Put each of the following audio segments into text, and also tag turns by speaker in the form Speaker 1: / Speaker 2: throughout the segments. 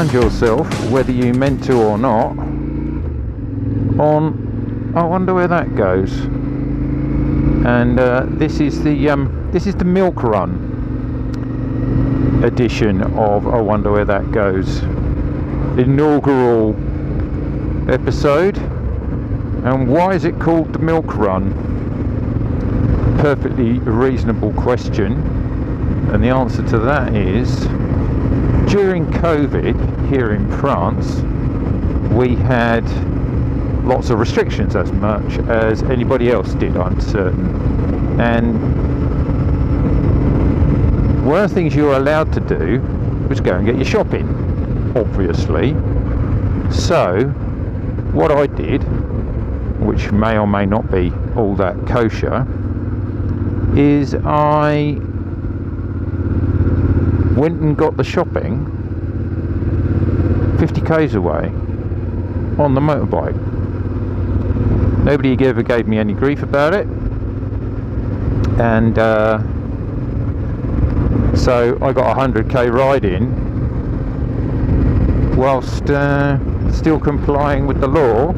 Speaker 1: found yourself, whether you meant to or not, on I wonder where that goes. And this is the Milk Run edition of I Wonder Where That Goes, inaugural episode. And why is it called the Milk Run? Perfectly reasonable question, and the answer to that is, during COVID here in France we had lots of restrictions, as much as anybody else did, I'm certain. And one of the things you were allowed to do was go and get your shopping, obviously. So what I did, which may or may not be all that kosher, is I went and got the shopping 50 k's away on the motorbike. Nobody ever gave me any grief about it, and so I got a 100k ride in whilst still complying with the law.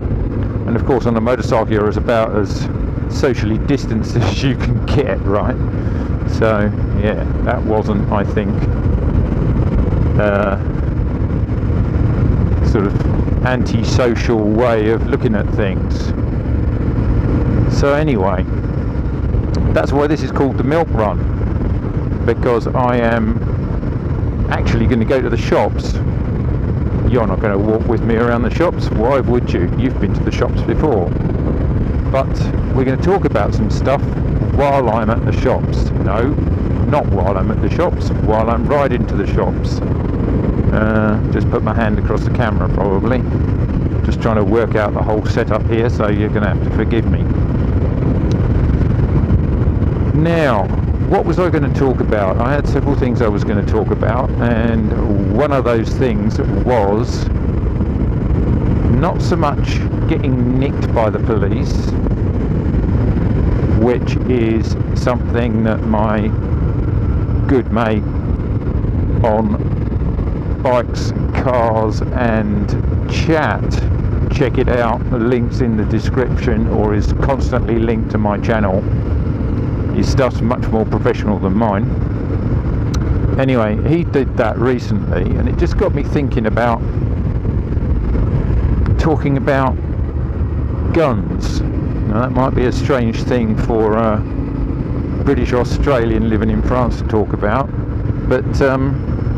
Speaker 1: And of course on a motorcycle you're about as socially distanced as you can get, right? So yeah, that wasn't, I think, sort of anti-social way of looking at things. So anyway, that's why this is called the Milk Run, because I am actually going to go to the shops. You're not going to walk with me around the shops, why would you? You've been to the shops before. But we're going to talk about some stuff while I'm at the shops. No, not while I'm at the shops, while I'm riding to the shops. Just put my hand across the camera probably. Just trying to work out the whole setup here, so you're going to have to forgive me. Now, what was I going to talk about? I had several things I was going to talk about, and one of those things was not so much getting nicked by the police, which is something that my good mate on Bikes, Cars and Chat, check it out, the link's in the description, or is constantly linked to my channel. His stuff's much more professional than mine. Anyway, he did that recently, and it just got me thinking about talking about guns. Now that might be a strange thing for a British Australian living in France to talk about, but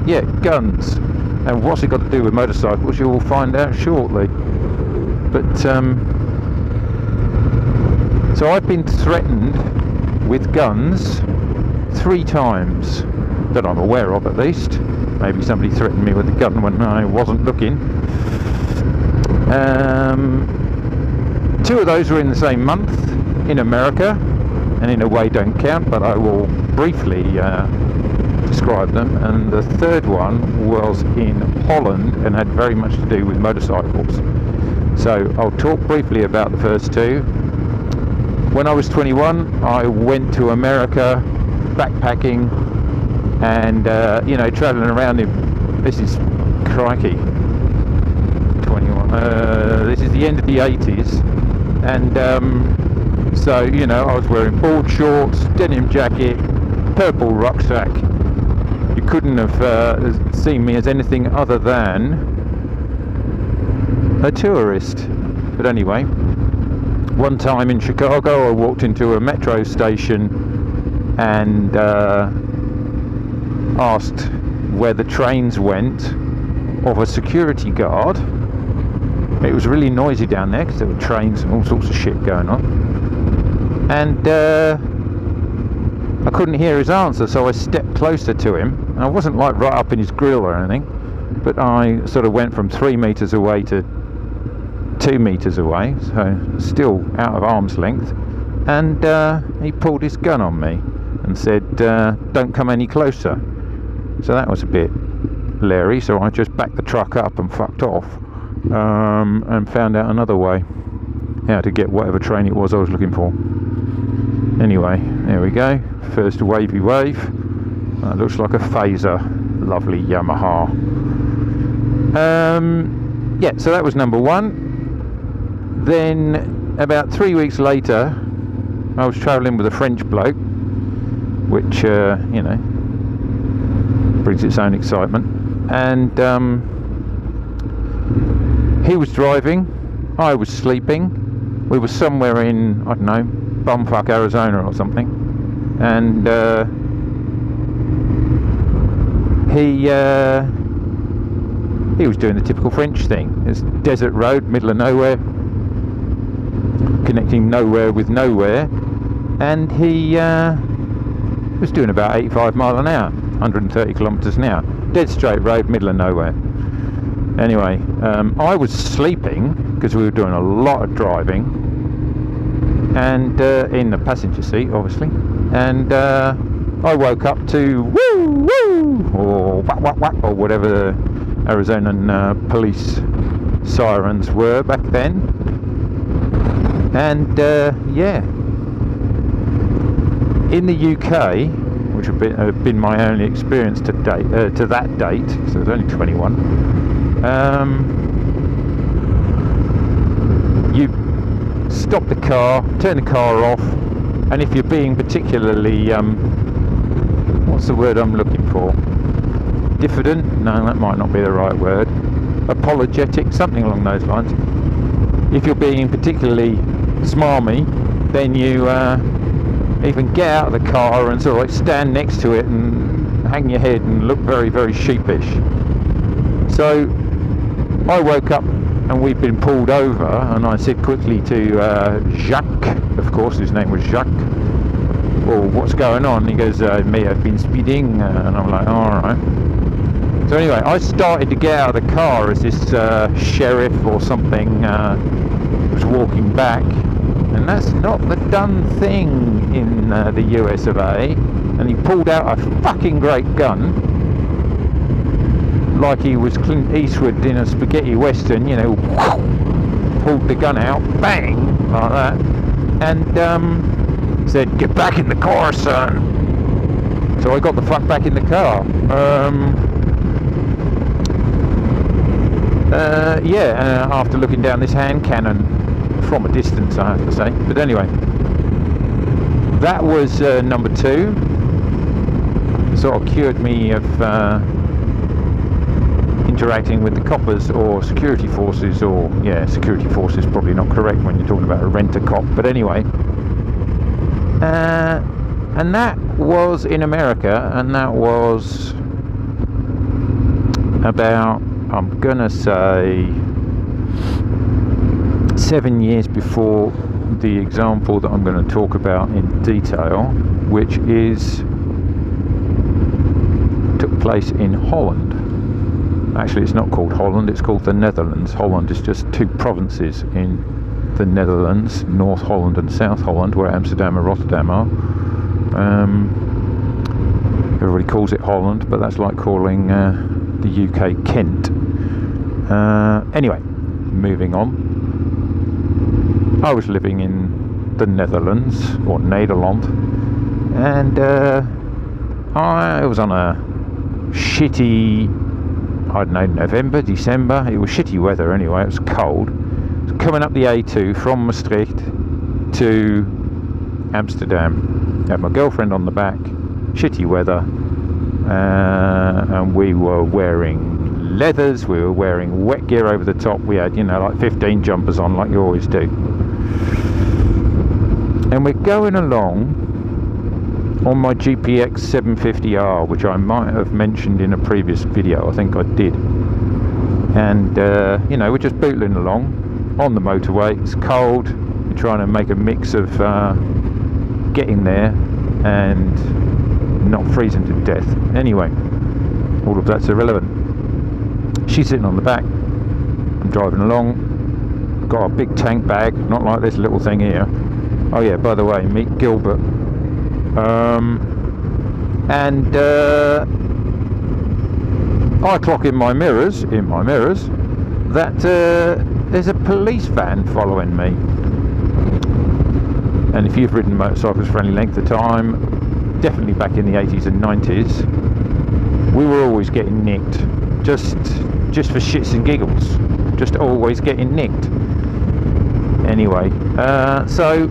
Speaker 1: yeah, guns. And what's it got to do with motorcycles, you will find out shortly. But so I've been threatened with guns 3 times that I'm aware of, at least. Maybe somebody threatened me with a gun when I wasn't looking. 2 of those were in the same month in America, and in a way don't count, but I will briefly describe them. And the third one was in Holland and had very much to do with motorcycles. So I'll talk briefly about the first 2. When I was 21, I went to America backpacking and, you know, travelling around in, this is, crikey, 21, this is the end of the 80s, and so, you know, I was wearing board shorts, denim jacket, purple rucksack. You couldn't have seen me as anything other than a tourist. But anyway, one time in Chicago I walked into a metro station and asked where the trains went of a security guard. It was really noisy down there because there were trains and all sorts of shit going on, and I couldn't hear his answer, so I stepped closer to him. I wasn't like right up in his grill or anything, but I sort of went from 3 meters away to 2 meters away, so still out of arm's length, and he pulled his gun on me and said, don't come any closer. So that was a bit leery, so I just backed the truck up and fucked off, and found out another way how to get whatever train it was I was looking for. Anyway, there we go, first wavy wave. That looks like a phaser, lovely Yamaha. Yeah, so that was number one. Then about 3 weeks later, I was travelling with a French bloke, which you know, brings its own excitement. And he was driving, I was sleeping. We were somewhere in, I don't know, bumfuck Arizona or something. And he was doing the typical French thing. It's desert road, middle of nowhere, connecting nowhere with nowhere, and he was doing about 85 mile an hour, 130 kilometers an hour, dead straight road, middle of nowhere. Anyway, I was sleeping because we were doing a lot of driving, and in the passenger seat, obviously, and I woke up to woo woo or whack whack whack or whatever the Arizonan police sirens were back then. And yeah, in the UK, which had been my only experience to date, to that date, so I was only 21, you stop the car, turn the car off, and if you're being particularly what's the word I'm looking for? Diffident? No, that might not be the right word. Apologetic, something along those lines. If you're being particularly smarmy, then you even get out of the car and sort of like stand next to it and hang your head and look very, very sheepish. So I woke up and we'd been pulled over, and I said quickly to Jacques, of course his name was Jacques, "Well, what's going on?" He goes, "Me, I've been speeding," and I'm like, alright. So anyway, I started to get out of the car as this sheriff or something was walking back, and that's not the done thing in the US of A, and he pulled out a fucking great gun, like he was Clint Eastwood in a spaghetti western, you know, pulled the gun out, bang, like that, and said, "Get back in the car, son." So I got the fuck back in the car. Yeah, after looking down this hand cannon from a distance, I have to say. But anyway, that was number two. Sort of cured me of interacting with the coppers or security forces, or yeah, security forces probably not correct when you're talking about a rent-a-cop, but anyway. And that was in America, and that was about, I'm gonna say, 7 years before the example that I'm going to talk about in detail, which took place in Holland. Actually, it's not called Holland, it's called the Netherlands. Holland is just two provinces in the Netherlands, North Holland and South Holland, where Amsterdam and Rotterdam are. Everybody calls it Holland, but that's like calling the UK Kent. Anyway, moving on. I was living in the Netherlands, or Nederland, and I was on a shitty, I don't know, November, December. It was shitty weather anyway, it was cold. It was coming up the A2 from Maastricht to Amsterdam. I had my girlfriend on the back, shitty weather, and we were wearing leathers, we were wearing wet gear over the top. We had, you know, like 15 jumpers on, like you always do. And we're going along on my GPX 750R, which I might have mentioned in a previous video. I think I did. And you know, we're just bootling along on the motorway. It's cold. We're trying to make a mix of getting there and not freezing to death. Anyway, all of that's irrelevant. She's sitting on the back, I'm driving along, got a big tank bag, not like this little thing here. Oh yeah, by the way, meet Gilbert. And I clock in my mirrors, that there's a police van following me. And if you've ridden motorcycles for any length of time, definitely back in the 80s and 90s, we were always getting nicked. Just just for shits and giggles, just always getting nicked. Anyway, so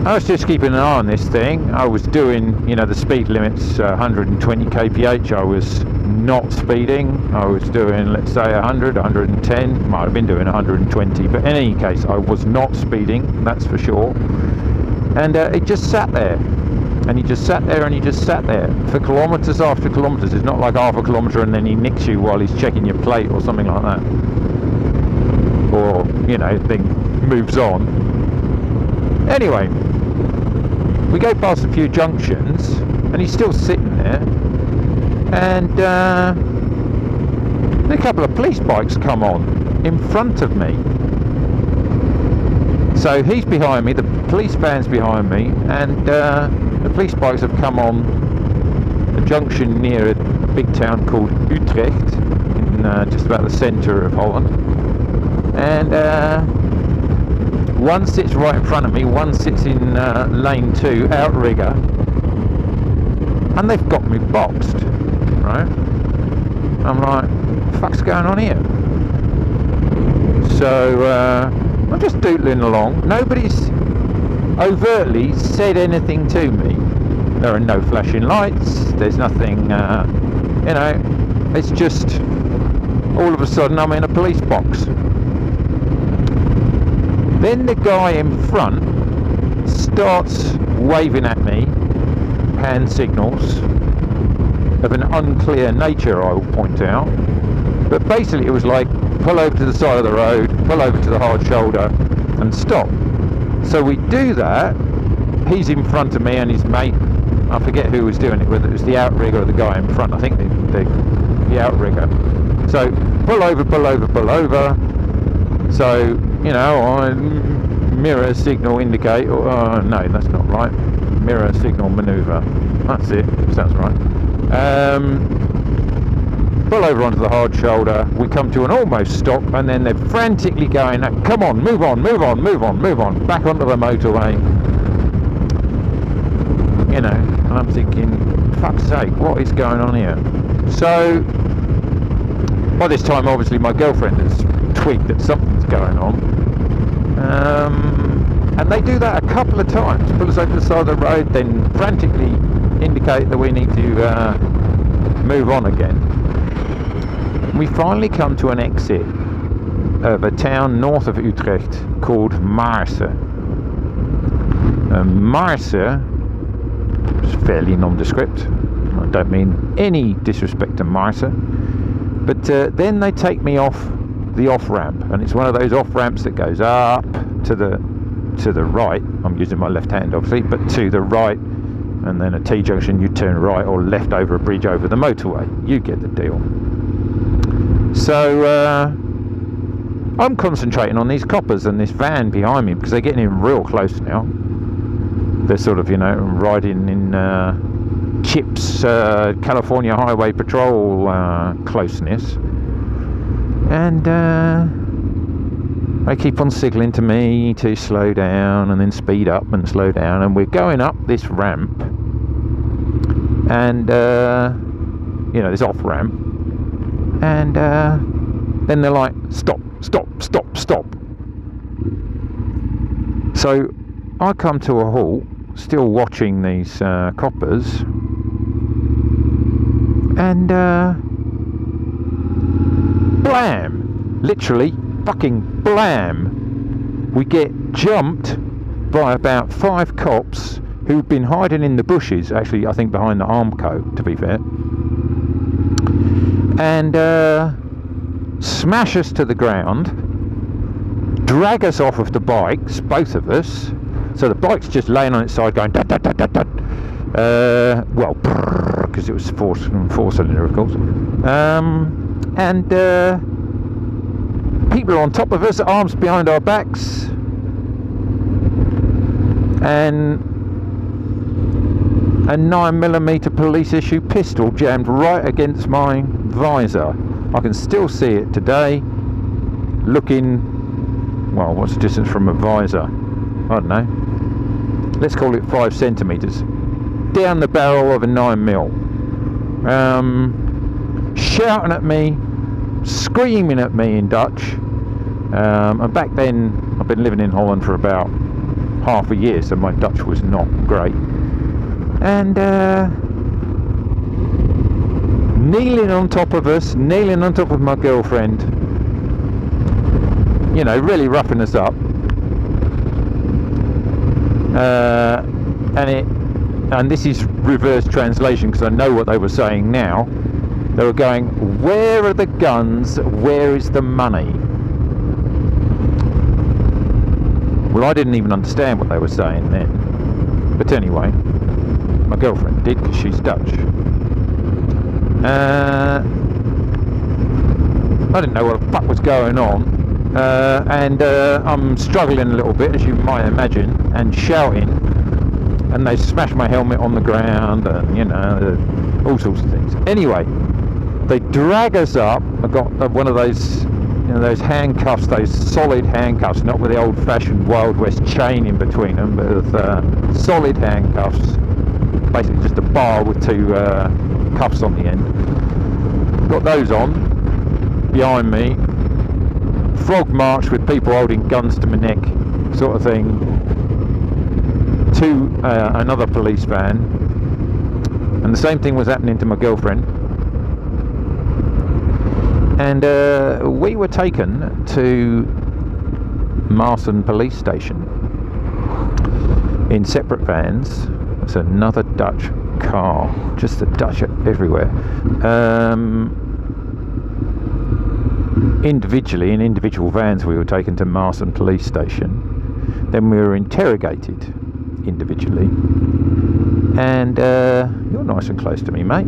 Speaker 1: I was just keeping an eye on this thing. I was doing, you know, the speed limit's 120 kph. I was not speeding. I was doing, let's say, 100, 110. Might have been doing 120, but in any case, I was not speeding, that's for sure. And it just sat there. And he just sat there and he just sat there for kilometres after kilometres. It's not like half a kilometre and then he nicks you while he's checking your plate or something like that. Or, you know, thing moves on. Anyway, we go past a few junctions and he's still sitting there. And a couple of police bikes come on in front of me. So he's behind me, the police van's behind me, and the police bikes have come on a junction near a big town called Utrecht, in just about the centre of Holland. And one sits right in front of me, one sits in lane 2, outrigger, and they've got me boxed, right? I'm like, what the fuck's going on here? So I'm just doodling along. Nobody's overtly said anything to me. There are no flashing lights, there's nothing, you know, it's just all of a sudden I'm in a police box. Then the guy in front starts waving at me, hand signals of an unclear nature, I will point out. But basically it was like, pull over to the side of the road, pull over to the hard shoulder and stop. So we do that. He's in front of me and his mate, I forget who was doing it, whether it was the outrigger or the guy in front. I think the outrigger. So pull over, pull over, pull over. So, you know, I mirror signal indicate, oh no, that's not right. Mirror signal maneuver. That's it, sounds right. Pull over onto the hard shoulder, we come to an almost stop, and then they're frantically going, come on, move on, move on, move on, move on, back onto the motorway. You know, and I'm thinking, fuck's sake, what is going on here? So, by this time, obviously, my girlfriend has twigged that something's going on. And they do that a couple of times, pull us over the side of the road, then frantically indicate that we need to move on again. We finally come to an exit of a town north of Utrecht called Maarssen. Maarssen is fairly nondescript. I don't mean any disrespect to Maarssen. But then they take me off the off-ramp, and it's one of those off-ramps that goes up to the right. I'm using my left hand obviously, but to the right, and then a T-junction you turn right or left over a bridge over the motorway. You get the deal. So I'm concentrating on these coppers and this van behind me because they're getting in real close now. They're sort of, you know, riding in CHIPS California Highway Patrol closeness. And they keep on signaling to me to slow down and then speed up and slow down. And we're going up this ramp. And, you know, this off ramp. And then they're like, stop, stop, stop, stop. So I come to a halt, still watching these coppers, and blam, literally fucking blam, we get jumped by about 5 cops who've been hiding in the bushes, actually I think behind the Armco, to be fair. And smash us to the ground, drag us off of the bikes, both of us. So the bike's just laying on its side going dud, dud, dud, dud, dud. Well, because it was four-cylinder, of course. And people are on top of us, arms behind our backs, and a 9mm police issue pistol jammed right against my visor. I can still see it today, looking, well, what's the distance from a visor? I don't know. Let's call it 5 centimetres. Down the barrel of a 9mm. Shouting at me, screaming at me in Dutch. And back then, I've been living in Holland for about half a year, so my Dutch was not great. And kneeling on top of us, kneeling on top of my girlfriend, you know, really roughing us up. And this is reverse translation because I know what they were saying now. They were going, where are the guns, where is the money? Well, I didn't even understand what they were saying then. But anyway, my girlfriend did because she's Dutch. I didn't know what the fuck was going on. And I'm struggling a little bit, as you might imagine, and shouting. And they smashed my helmet on the ground, and you know, all sorts of things. Anyway, they drag us up. I got one of those, you know, those handcuffs, those solid handcuffs, not with the old-fashioned Wild West chain in between them, but with solid handcuffs. Basically, just a bar with two cuffs on the end. Got those on behind me. Frog march with people holding guns to my neck, sort of thing, to another police van, and the same thing was happening to my girlfriend. And we were taken to Maarssen police station in separate vans. It's another Dutch car, just the Dutch everywhere. Individually, in individual vans, we were taken to Maastricht police station. Then we were interrogated individually. And you're nice and close to me, mate.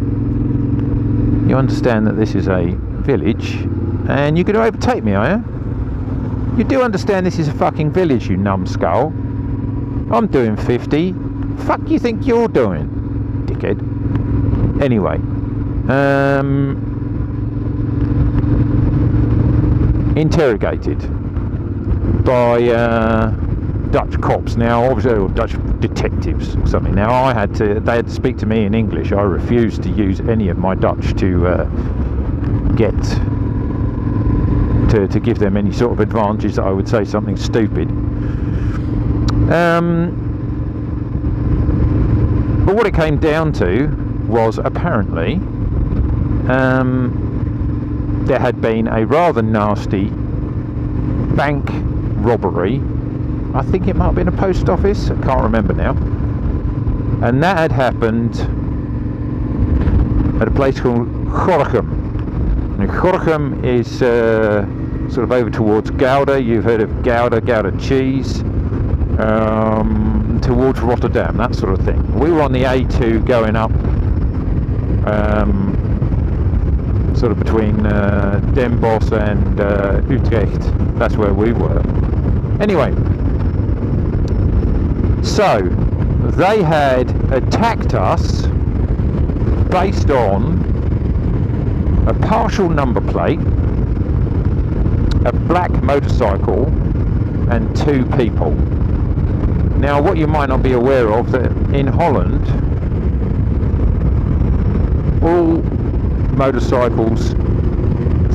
Speaker 1: You understand that this is a village, and you're going to overtake me, are you? You do understand this is a fucking village, you numbskull. I'm doing 50. Fuck you think you're doing, dickhead? Anyway, interrogated by Dutch cops. Now, obviously, or Dutch detectives or something. Now, they had to speak to me in English. I refused to use any of my Dutch to give them any sort of advantage that I would say something stupid. But what it came down to was apparently there had been a rather nasty bank robbery. I think it might have been a post office, I can't remember now. And that had happened at a place called Gorinchem. And Gorinchem is sort of over towards Gouda. You've heard of Gouda cheese. Towards Rotterdam, that sort of thing. We were on the A2 going up, sort of between Den Bosch and Utrecht. That's where we were. Anyway, so they had attacked us based on a partial number plate, a black motorcycle, and 2 people. Now, what you might not be aware of, that in Holland, all motorcycles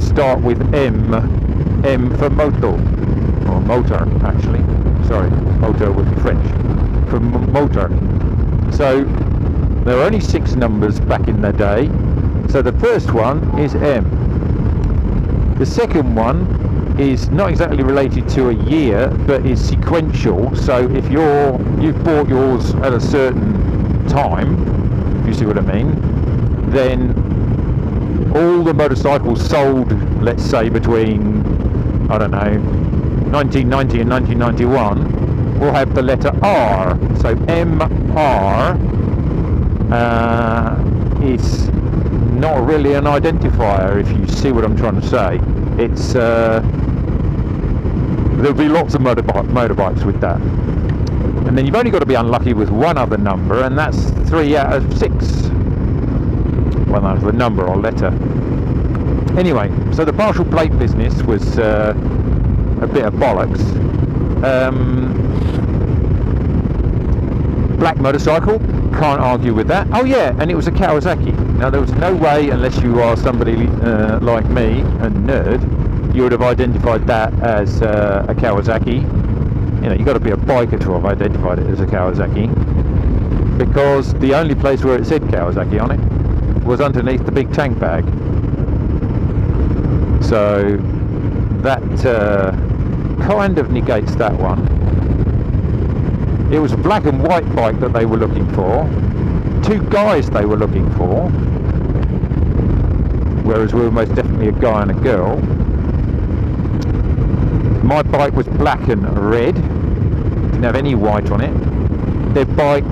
Speaker 1: start with M for moto, or motor, actually. Sorry, motor would be French, for motor. So, there are only 6 numbers back in the day. So the first one is M. The second one is not exactly related to a year, but is sequential. So if you've bought yours at a certain time, if you see what I mean, then all the motorcycles sold, let's say between, I don't know, 1990 and 1991 will have the letter R. So MR is not really an identifier, if you see what I'm trying to say. It's there'll be lots of motorbikes with that, and then you've only got to be unlucky with one other number, and that's 3 out of 6. Well, that's the number or letter. Anyway, so the partial plate business was a bit of bollocks. Black motorcycle, can't argue with that. Oh yeah, and it was a Kawasaki. Now there was no way, unless you are somebody like me, a nerd, you would have identified that as a Kawasaki. You know, you've got to be a biker to have identified it as a Kawasaki, because the only place where it said Kawasaki on it was underneath the big tank bag. So that kind of negates that one. It was a black and white bike that they were looking for. 2 guys they were looking for, whereas we were most definitely a guy and a girl. My bike was black and red, didn't have any white on it. The bike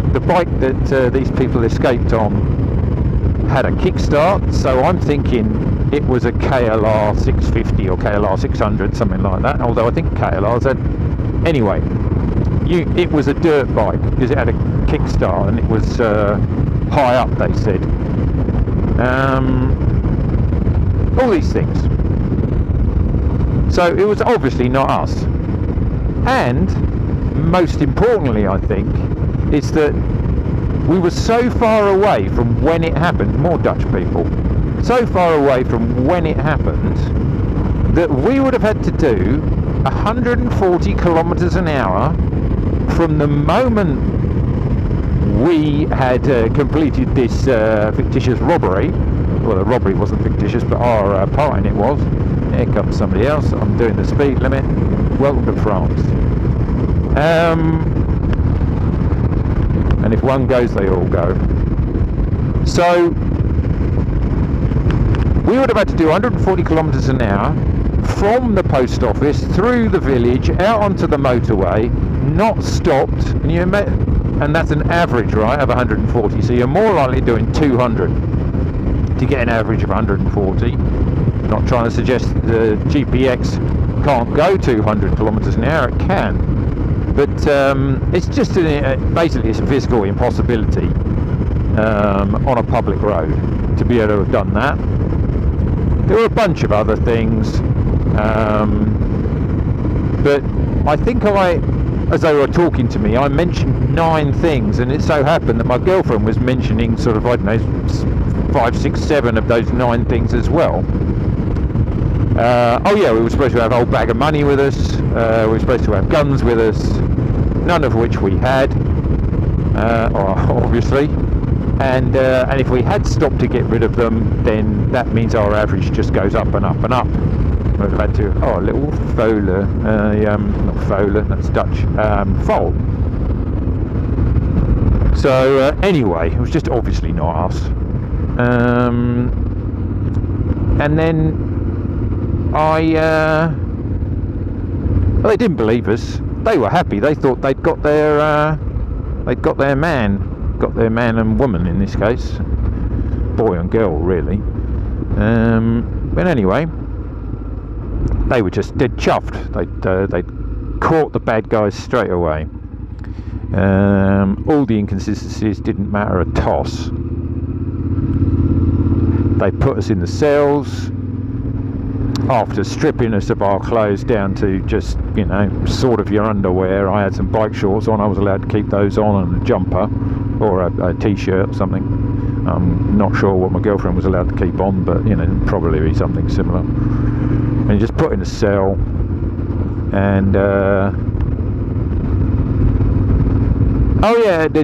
Speaker 1: that these people escaped on had a kickstart, so I'm thinking it was a KLR 650 or KLR 600, something like that, although I think KLR's had... Anyway, it was a dirt bike because it had a kickstart and it was high up, they said. All these things. So it was obviously not us. And most importantly, I think, is that we were so far away from when it happened, more Dutch people, so far away from when it happened, that we would have had to do 140 kilometers an hour from the moment we had completed this fictitious robbery. Well, the robbery wasn't fictitious, but our part in it was. Here comes somebody else. I'm doing the speed limit. Welcome to France. And if one goes, they all go. So we would have had to do 140 kilometers an hour from the post office, through the village, out onto the motorway, not stopped, and that's an average, right, of 140, so you're more likely doing 200 to get an average of 140. Not trying to suggest the GPX can't go 200 kilometers an hour, it can, but it's just basically it's a physical impossibility on a public road to be able to have done that. There were a bunch of other things, but I think as they were talking to me, I mentioned 9 things, and it so happened that my girlfriend was mentioning sort of, I don't know, 5, 6, 7 of those 9 things as well. Oh yeah, we were supposed to have a whole bag of money with us, we were supposed to have guns with us, none of which we had, obviously, and if we had stopped to get rid of them, then that means our average just goes up and up and up. We'd have had to, a little foaler, not foaler, that's Dutch, foal. So anyway, it was just obviously not us. And then they didn't believe us. They were happy. They thought they'd got their man and woman in this case, boy and girl really. But anyway, they were just dead chuffed. They'd caught the bad guys straight away. All the inconsistencies didn't matter a toss. They put us in the cells after stripping us of our clothes down to just, sort of your underwear. I had some bike shorts on, I was allowed to keep those on, and a jumper or a t-shirt or something. I'm not sure what my girlfriend was allowed to keep on, but probably be something similar. And you just put in a cell, and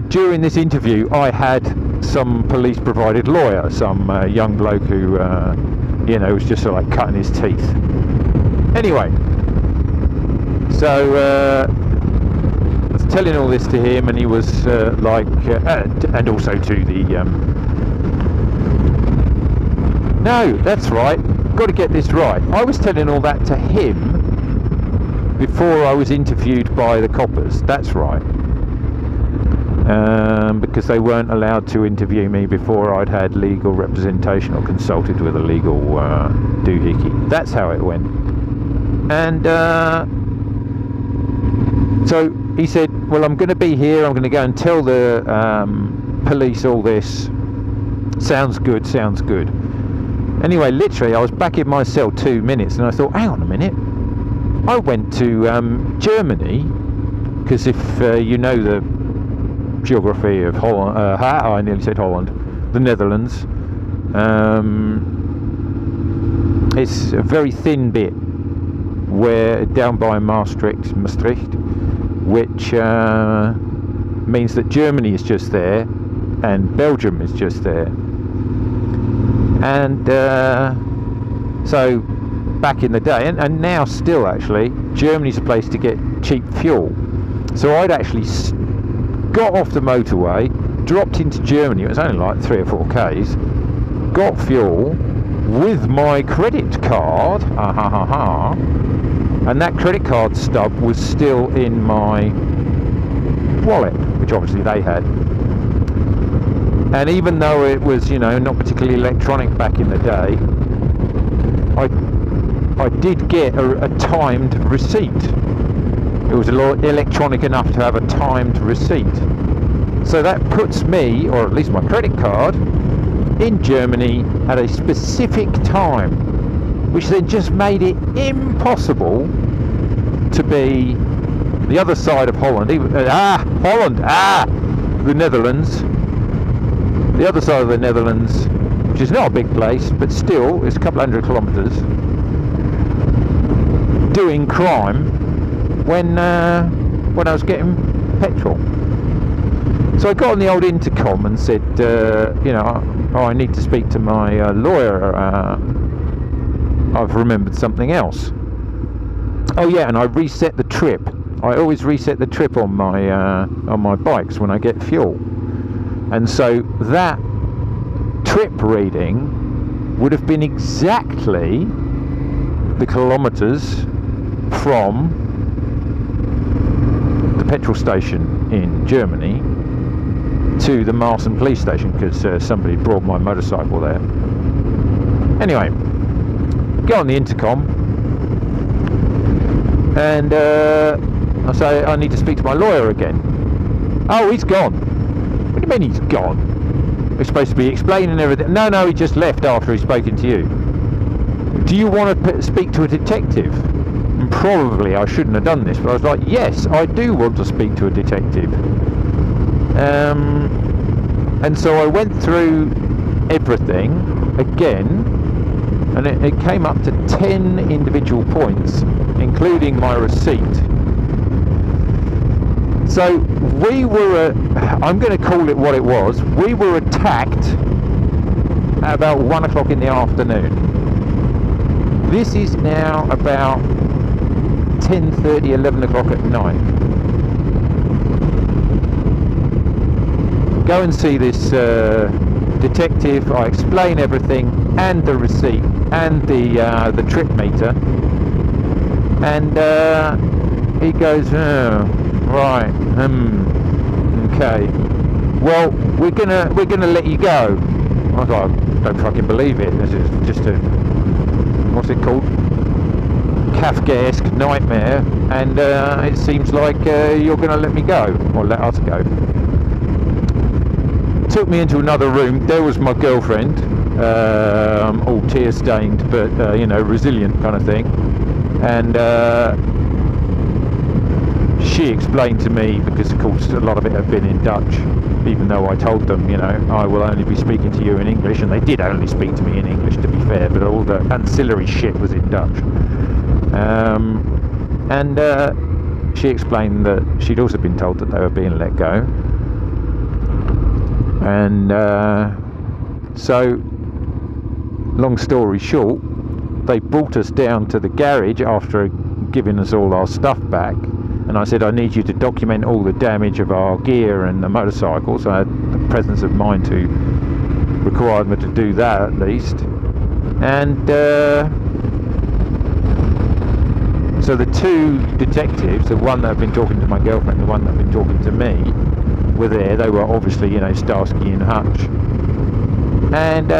Speaker 1: during this interview I had some police provided lawyer, some young bloke who was just sort of like cutting his teeth. Anyway, so I was telling all this to him, and he was and also to the no, that's right, got to get this right. I was telling all that to him before I was interviewed by the coppers. That's right. Because they weren't allowed to interview me before I'd had legal representation or consulted with a legal doohickey. That's how it went. And so he said, well, I'm going to be here, I'm going to go and tell the police all this. Sounds good, sounds good. Anyway, literally I was back in my cell 2 minutes, and I thought, hang on a minute, I went to Germany, because if you know geography of Holland. I nearly said Holland. The Netherlands. It's a very thin bit where down by Maastricht, which means that Germany is just there and Belgium is just there. And so back in the day, and now still actually, Germany's a place to get cheap fuel. So I'd actually got off the motorway, dropped into Germany, it was only like 3 or 4 k's, got fuel with my credit card, and that credit card stub was still in my wallet, which obviously they had. And even though it was, you know, not particularly electronic back in the day, I did get a timed receipt. It was electronic enough to have a timed receipt. So that puts me, or at least my credit card, in Germany at a specific time, which then just made it impossible to be the other side of Holland. The Netherlands. The other side of the Netherlands, which is not a big place, but still, it's a couple 100 kilometres, doing crime when I was getting petrol. So I got on the old intercom and said, you know, I need to speak to my lawyer. I've remembered something else. Oh yeah, and I reset the trip. I always reset the trip on my bikes when I get fuel. And so that trip reading would have been exactly the kilometres from the petrol station in Germany to the Maarssen police station, because somebody brought my motorcycle there. Anyway, go on the intercom and I say I need to speak to my lawyer again. Oh, he's gone. What do you mean he's gone? We're supposed to be explaining everything. No, he just left after he's spoken to you. Do you want to speak to a detective? And probably I shouldn't have done this, but I was like, yes, I do want to speak to a detective. And so I went through everything again, and it came up to 10 individual points, including my receipt. So we were, I'm going to call it what it was, we were attacked at about 1 o'clock in the afternoon. This is now about 10:30, 11 o'clock at night. Go and see this detective. I explain everything, and the receipt, and the trip meter, and he goes, oh, right, okay. Well, we're gonna let you go. I was like, don't fucking believe it. This is just a, what's it called? Kafkaesque nightmare, and it seems like you're gonna let me go, or let us go. Took me into another room. There was my girlfriend, all tear stained, but you know, resilient kind of thing, and she explained to me, because of course a lot of it had been in Dutch, even though I told them, you know, I will only be speaking to you in English, and they did only speak to me in English, to be fair, but all the ancillary shit was in Dutch. And she explained that she'd also been told that they were being let go. And so, long story short, they brought us down to the garage after giving us all our stuff back. And I said, I need you to document all the damage of our gear and the motorcycle. So I had the presence of mind to require me to do that at least. And so the two detectives, the one that had been talking to my girlfriend, the one that had been talking to me, were there. They were obviously, you know, Starsky and Hutch. And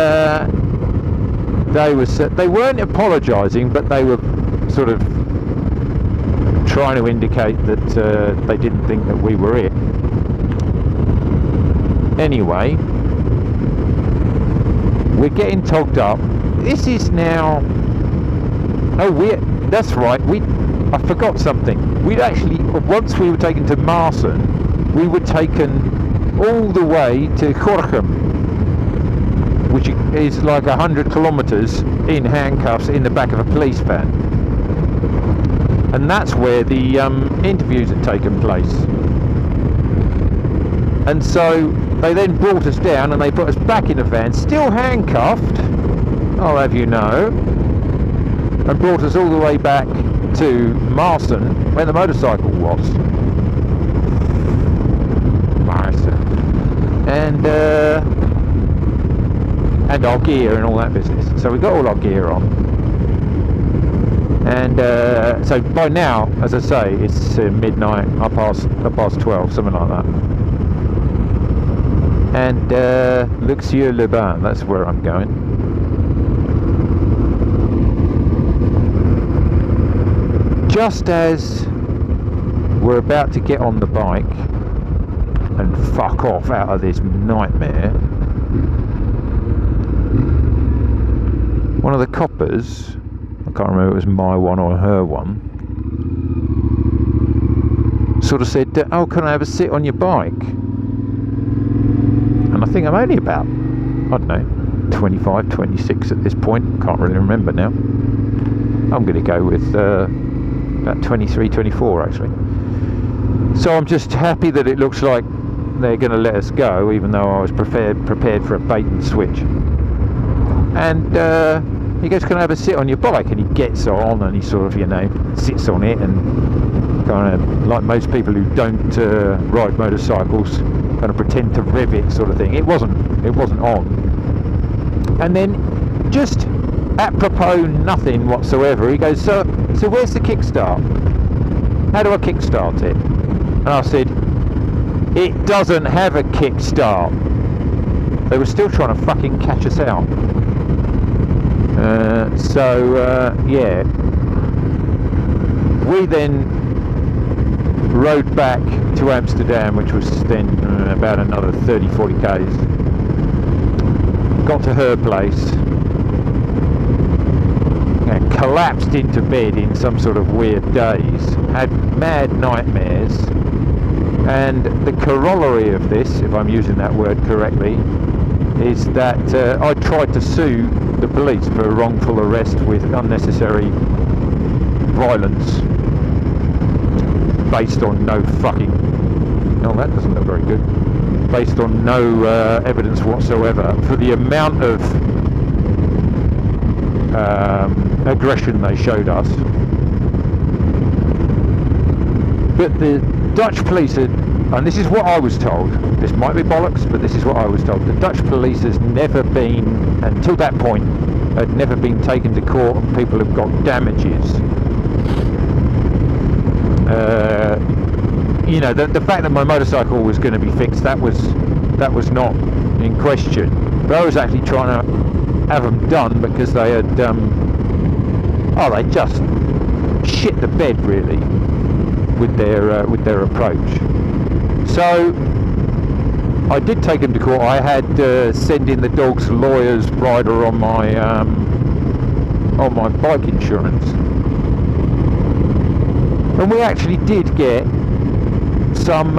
Speaker 1: they weren't apologising, but they were sort of trying to indicate that they didn't think that we were it. Anyway, we're getting togged up. This is now... Oh, that's right. I forgot something. We'd actually, once we were taken to Maarssen, we were taken all the way to Gorinchem, which is like 100 kilometres in handcuffs in the back of a police van. And that's where the interviews had taken place. And so they then brought us down and they put us back in the van, still handcuffed, I'll have you know, and brought us all the way back to Maarssen, where the motorcycle was. Maarssen. And our gear and all that business. So we got all our gear on. And so by now, as I say, it's midnight, up past 12, something like that. And Luxieux-les-Bains, that's where I'm going. Just as we're about to get on the bike and fuck off out of this nightmare, one of the coppers, I can't remember if it was my one or her one, sort of said, oh, can I have a sit on your bike? And I think I'm only about, I don't know, 25, 26 at this point, can't really remember now. I'm going to go with about 23, 24 actually. So I'm just happy that it looks like they're going to let us go, even though I was prepared for a bait and switch. And he goes, can I have a sit on your bike? And he gets on and he sort of, you know, sits on it and kind of, like most people who don't ride motorcycles, kind of pretend to rev it sort of thing. It wasn't on. And then just apropos nothing whatsoever, he goes, so where's the kickstart? How do I kickstart it? And I said, it doesn't have a kickstart. They were still trying to fucking catch us out. Yeah. We then rode back to Amsterdam, which was then about another 30-40 k's. Got to her place and collapsed into bed in some sort of weird daze. Had mad nightmares. And the corollary of this, if I'm using that word correctly, is that I tried to sue the police for a wrongful arrest with unnecessary violence based on no fucking... Oh, that doesn't look very good. Based on no evidence whatsoever for the amount of aggression they showed us. But the Dutch police had, and this is what I was told, this might be bollocks, but this is what I was told, the Dutch police has never been, until that point, had never been taken to court and people have got damages. You know, the fact that my motorcycle was going to be fixed, that was not in question. But I was actually trying to have them done because they had, they just shit the bed really with their approach. So I did take him to court. I had sent in the dog's lawyer's rider on my bike insurance, and we actually did get some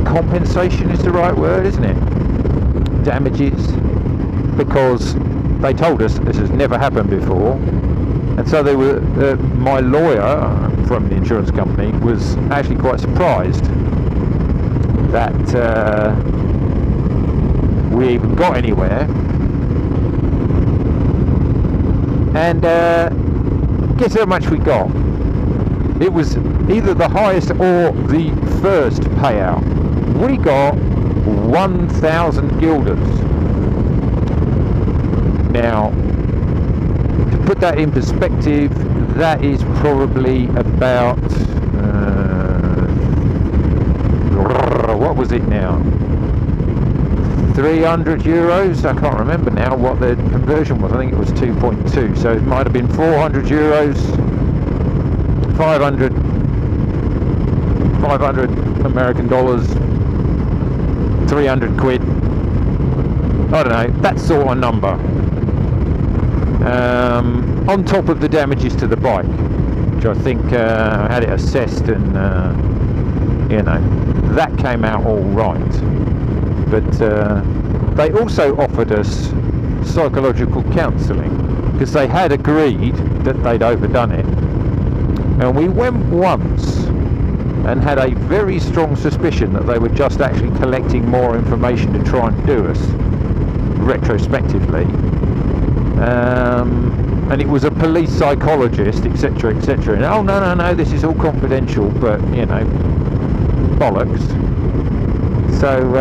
Speaker 1: compensation is the right word, isn't it? Damages, because they told us this has never happened before, and so they were. My lawyer from the insurance company was actually quite surprised that we even got anywhere. And guess how much we got? It was either the highest or the first payout. We got 1,000 guilders. Now, to put that in perspective, that is probably about what was it now? 300 euros? I can't remember now what the conversion was. I think it was 2.2. So it might have been 400 euros, 500 American dollars, 300 quid. I don't know, that sort of number. On top of the damages to the bike, which I think I had it assessed and you know, that came out all right. But they also offered us psychological counselling because they had agreed that they'd overdone it. And we went once and had a very strong suspicion that they were just actually collecting more information to try and do us retrospectively. And it was a police psychologist, etc., etc. And oh no, this is all confidential, but you know, bollocks. So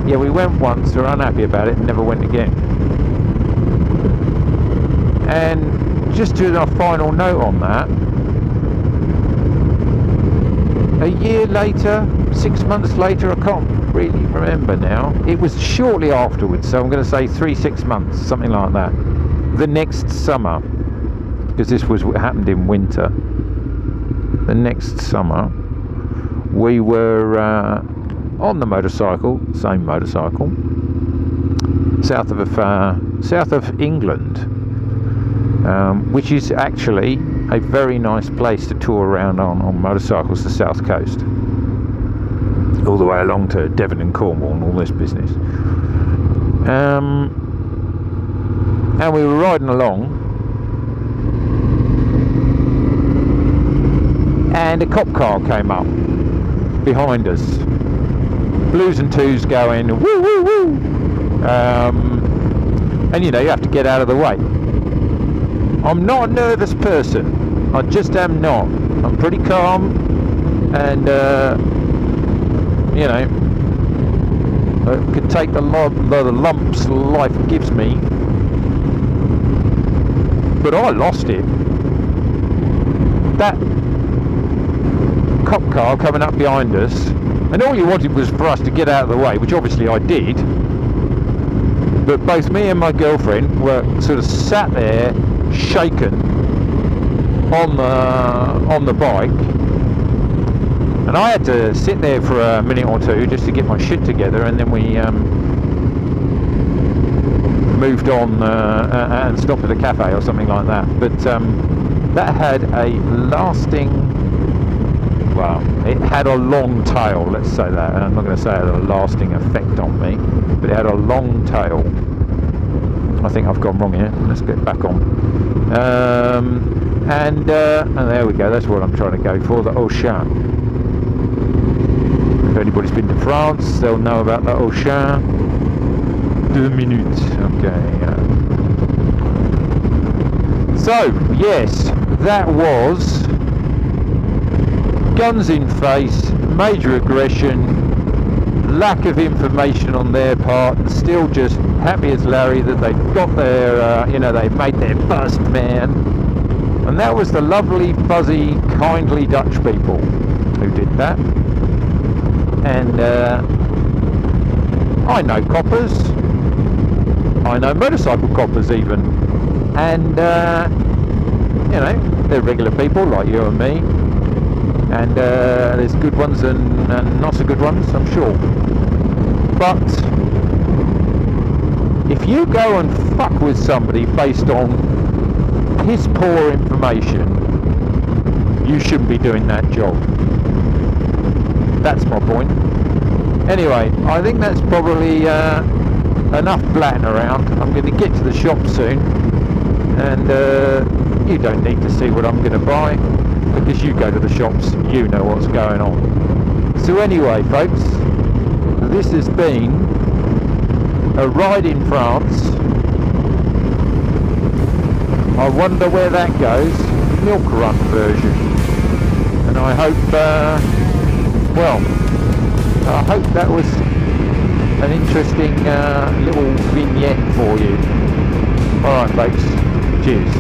Speaker 1: yeah, we went once, were unhappy about it, and never went again. And just to a final note on that, a year later, 6 months later, I can't really remember now. It was shortly afterwards, so I'm going to say 3-6 months, something like that. The next summer, because this was what happened in winter. The next summer, we were on the motorcycle, same motorcycle, south of England, which is actually a very nice place to tour around on motorcycles, the south coast, all the way along to Devon and Cornwall and all this business. And we were riding along, and a cop car came up behind us, blues and twos going woo woo woo, and you know, you have to get out of the way. I'm not a nervous person, I just am not. I'm pretty calm, and you know, I could take the lumps life gives me, but I lost it. That cop car coming up behind us, and all he wanted was for us to get out of the way, which obviously I did, but both me and my girlfriend were sort of sat there shaken on the bike, and I had to sit there for a minute or two just to get my shit together, and then we moved on and stopped at a cafe or something like that. But that had a lasting, well, it had a long tail, let's say that, and I'm not going to say it had a lasting effect on me, but it had a long tail. I think I've gone wrong here, let's get back on. And there we go, that's what I'm trying to go for, the Ocean. If anybody's been to France, they'll know about the Ocean. 2 minutes, okay. So, yes, that was guns in face, major aggression, lack of information on their part, and still just happy as Larry that they got their, you know, they made their first man. And that was the lovely, fuzzy, kindly Dutch people who did that. And I know coppers, I know motorcycle coppers even, and you know, they're regular people like you and me, and there's good ones and not so good ones, I'm sure. But if you go and fuck with somebody based on piss poor information, you shouldn't be doing that job. That's my point. Anyway, I think that's probably enough blatting around. I'm going to get to the shop soon, and you don't need to see what I'm going to buy, because you go to the shops, you know what's going on. So anyway, folks, this has been a ride in France. I wonder where that goes, milk run version, and I hope well, I hope that was an interesting little vignette for you. Alright folks, cheers.